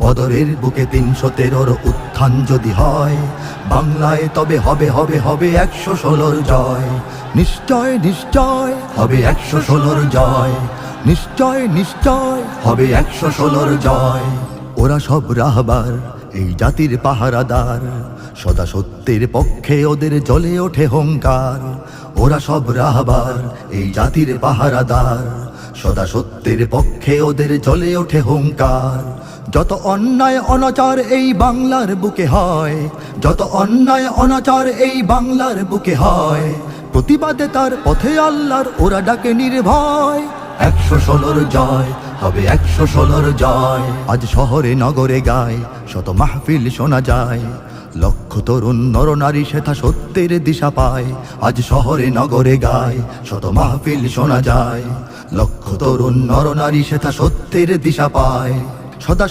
বদরের বুকে ৩১৩ উত্থান যদি হয়, বাংলায় তবে হবে হবে হবে ১১৬র জয়। নিশ্চয় নিশ্চয় হবে ১১৬র জয়, নিশ্চয় নিশ্চয় হবে ১১৬র জয়। ওরা সব রাহবার এই জাতির পাহারাদার, সদা সত্যের পক্ষে ওদের জ্বলে ওঠে হুঙ্কার। ওরা সব রাহবার এই জাতির পাহারাদার, সদা সত্যের পক্ষে ওদের জ্বলে ওঠে হুঙ্কার। যত অন্যায় অনাচার এই বাংলার বুকে হয়, যত অন্যায় অনাচার এই বাংলার বুকে হয়, প্রতিবাদে তার পথে আল্লাহর ওরা ডাকে নির্ভয়। ১১৬র জয় হবে ১১৬র জয়। আজ শহরে নগরে গায় শত মাহফিল শোনা যায়, লক্ষ তরুণ নরনারী সেথা সত্যের দিশা পায়। আজ শহরে নগরে গায় শত মাহফিল শোনা যায়, লক্ষ তরুণ নরনারী সেথা সত্যের দিশা পায়। সদা